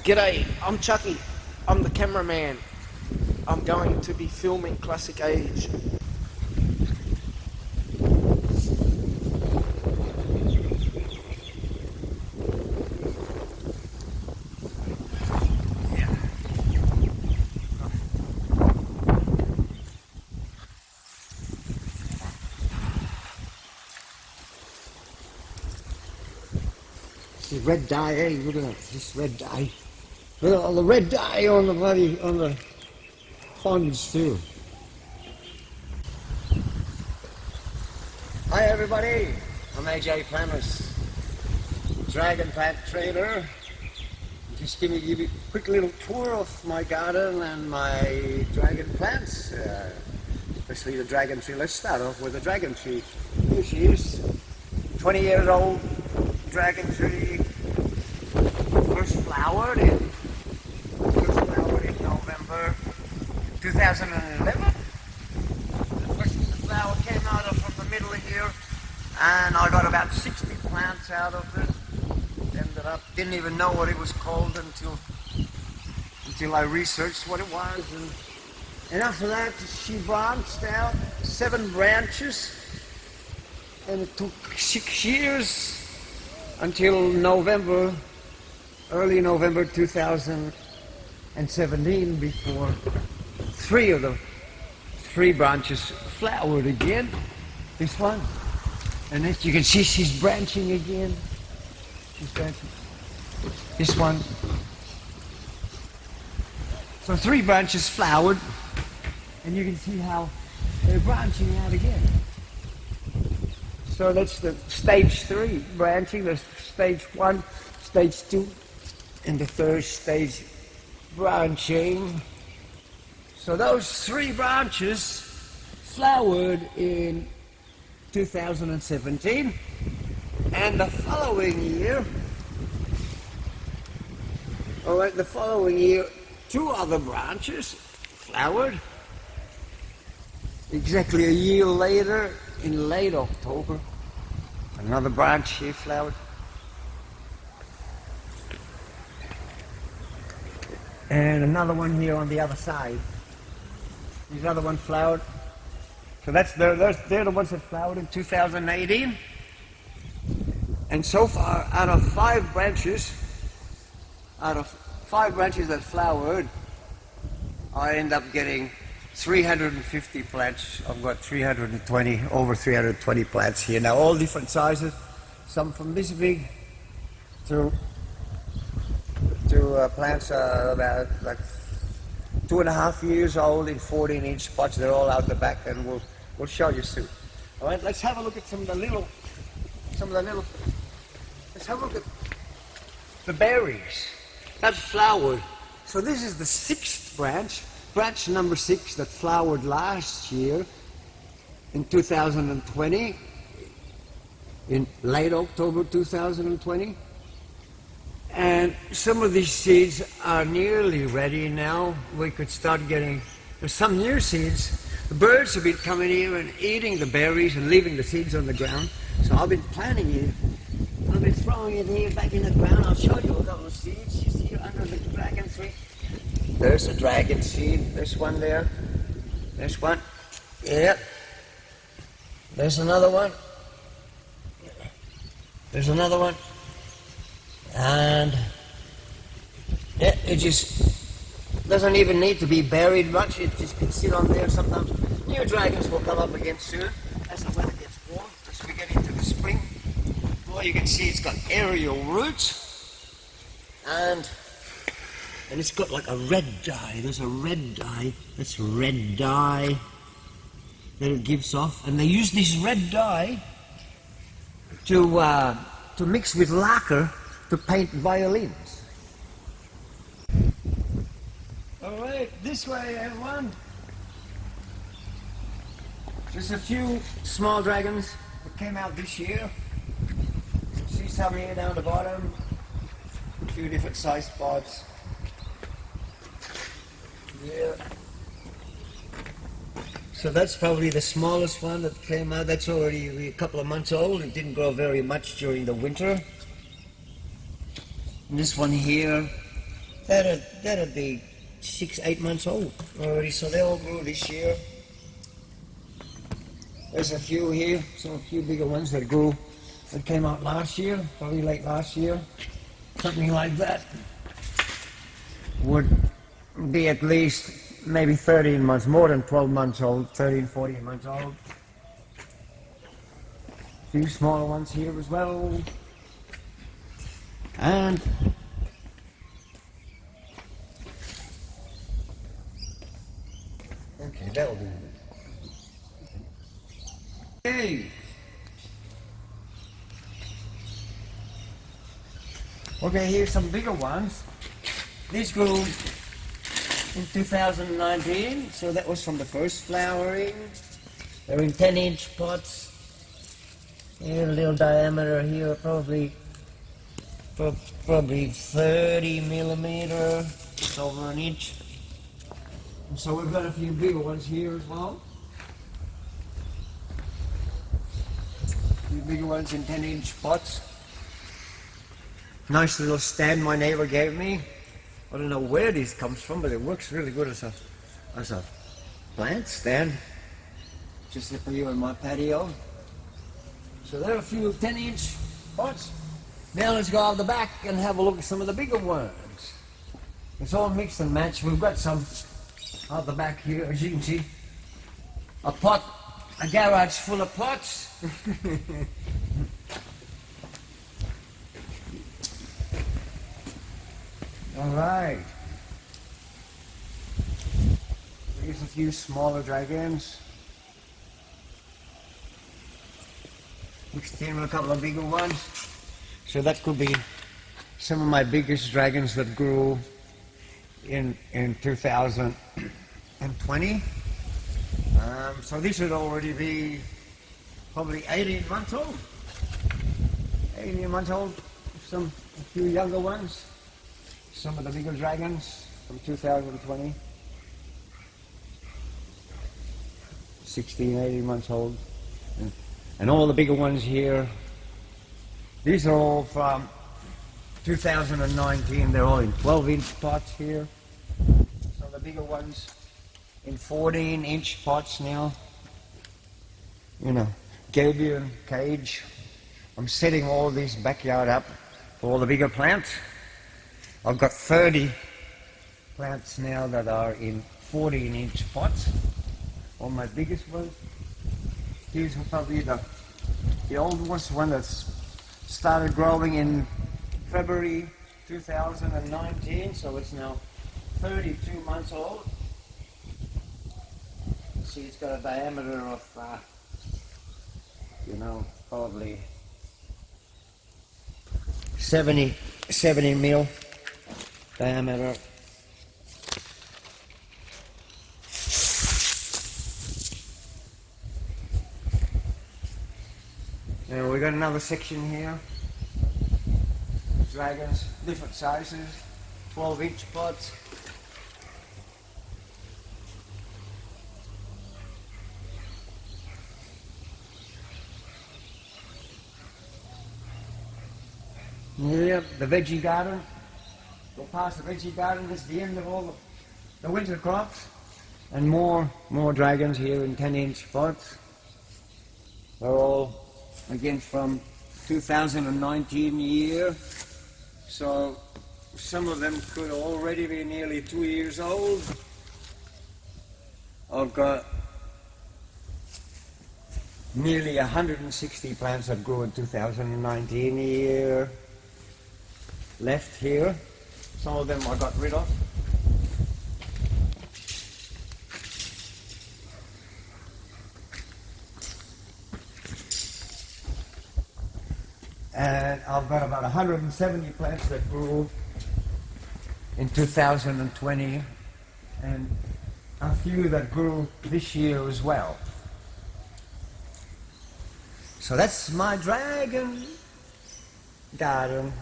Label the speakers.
Speaker 1: G'day, I'm Chucky. I'm the cameraman. I'm going to be filming Classic Age.
Speaker 2: See red dye, hey, look at that, this red dye. Look at all the red dye on the fonts too. Hi everybody, I'm AJ Planners, Dragon Plant Trader. Just give you a quick little tour of my garden and my dragon plants, especially the dragon tree. Let's start off with the dragon tree. Here she is, 20 years old dragon tree. First flowered in November 2011. The first flower came out from the middle of here, and I got about 60 plants out of it. Ended up, didn't even know what it was called until I researched what it was, and after that she branched out 7 branches, and it took 6 years until November, early November 2017, before 3 of the 3 branches flowered again. This one, and as you can see, she's branching again. She's branching. This one. So 3 branches flowered, and you can see how they're branching out again. So that's the stage 3 branching. There's stage 1, stage 2, and the 3rd stage branching. So those 3 branches flowered in 2017, and the following year, 2 other branches flowered. Exactly a year later, in late October, another branch here flowered. And another one here on the other side. These other one flowered. So they're the ones that flowered in 2018. And so far, out of 5 branches that flowered, I end up getting 350 plants. I've got over 320 plants here now, all different sizes. Some from this big to plants about like 2.5 years old in 14-inch pots. They're all out the back, and we'll show you soon. All right, let's have a look at some of the little. Let's have a look at the berries that flowered. So this is the 6th branch number 6 that flowered last year in 2020, in late October 2020. And some of these seeds are nearly ready now. We could start getting, there's some new seeds. The birds have been coming here and eating the berries and leaving the seeds on the ground. So I've been planting it. I've been throwing it here back in the ground. I'll show you a couple of seeds. You see under the dragon tree. There's a dragon seed. There's one there. There's one. Yep. There's another one. There's another one. And yeah, it just doesn't even need to be buried much. It just can sit on there. Sometimes new dragons will come up again soon as the weather gets warm, as we get into the spring. Well, you can see it's got aerial roots, and it's got like a red dye. There's a red dye. That's red dye that it gives off, and they use this red dye to mix with lacquer to paint violins. All right, this way, everyone. Just a few small dragons that came out this year. See some here down the bottom. A few different size pods. Yeah. So that's probably the smallest one that came out. That's already a couple of months old. It didn't grow very much during the winter. And this one here That'd be 6-8 months old already, so they all grew this year. There's a few here, a few bigger ones that grew, that came out last year, probably late last year. Something like that would be at least maybe 13 months, more than 12 months old, 13, 14 months old. A few smaller ones here as well. And okay, that'll do. Hey! Okay, here's some bigger ones. These grew in 2019, so that was from the first flowering. They're in 10-inch pots. Here, a little diameter here, probably 30 millimeter, just over an inch. And so we've got a few bigger ones here as well. A few bigger ones in 10-inch pots. Nice little stand my neighbor gave me. I don't know where this comes from, but it works really good as a plant stand. Just for you in my patio. So there are a few 10-inch pots. Now let's go out the back and have a look at some of the bigger ones. It's all mixed and matched. We've got some out the back here, as you can see. A garage full of pots. All right. Here's a few smaller dragons. Mixed in with a couple of bigger ones. So that could be some of my biggest dragons that grew in 2020. So this would already be probably 18 months old. 18 months old. A few younger ones. Some of the bigger dragons from 2020. 16, 18 months old. And all the bigger ones here, these are all from 2019. They're all in 12-inch pots here. So the bigger ones in 14-inch pots now. You know, gabion cage. I'm setting all this backyard up for all the bigger plants. I've got 30 plants now that are in 14-inch pots. All my biggest ones. Here's probably the oldest one that's started growing in February 2019, so it's now 32 months old. See, it's got a diameter of, probably 70 mil diameter. And we got another section here. Dragons, different sizes, 12-inch pots. Yeah, the veggie garden. Go past the veggie garden, that's the end of all the winter crops. And more dragons here in 10-inch pots. They're all again from 2019 year, so some of them could already be nearly 2 years old. I've got nearly 160 plants that grew in 2019 year left here. Some of them I got rid of. And I've got about 170 plants that grew in 2020 and a few that grew this year as well. So that's my dragon garden.